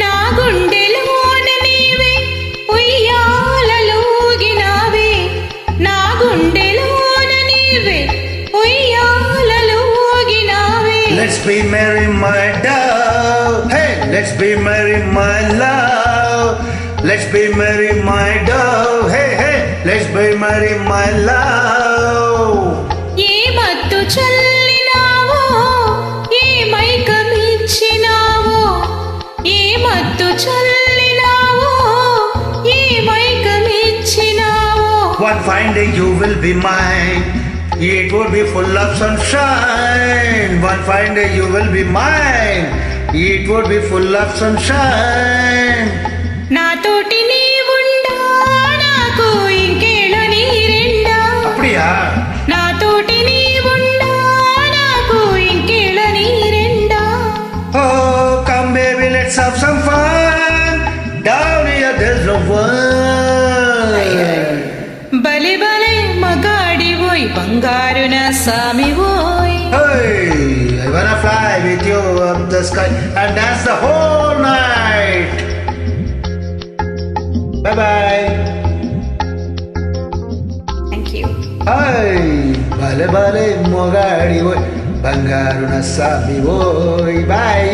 నా గుండెలోన నీవే ఉయ్యాలలూగినావే, నా గుండెలోన నీవే ఉయ్యాలలూగినావే. Let's be merry, my dove. Hey, let's be merry, my love. Let's be merry, my dove. Hey, hey, let's be merry, my love. ఏ మత్తు చల్లినావో, ఏ మైకమిచ్చినావో, ఏ మత్తు చల్లినావో, ఏ మైకమిచ్చినావో. One fine day you will be mine. It would be full of sunshine. One fine day you will be mine. It would be full of sunshine. నాతోటి నీవుండా నాకు ఇంకేళ నీరెండా, அப்படியா? నాతోటి నీవుండా నాకు ఇంకేళ నీరెండా. Oh, come baby, let's have some fun. Down here there's no one. బలే బలే మగాడివోయ్ బంగారు నా సామివోయ్. Hey, I wanna fly with you up the sky and dance the whole night. Bye bye. Thank you. Hey, bale bale mogadi boy, bangaru na sabi boy. Bye.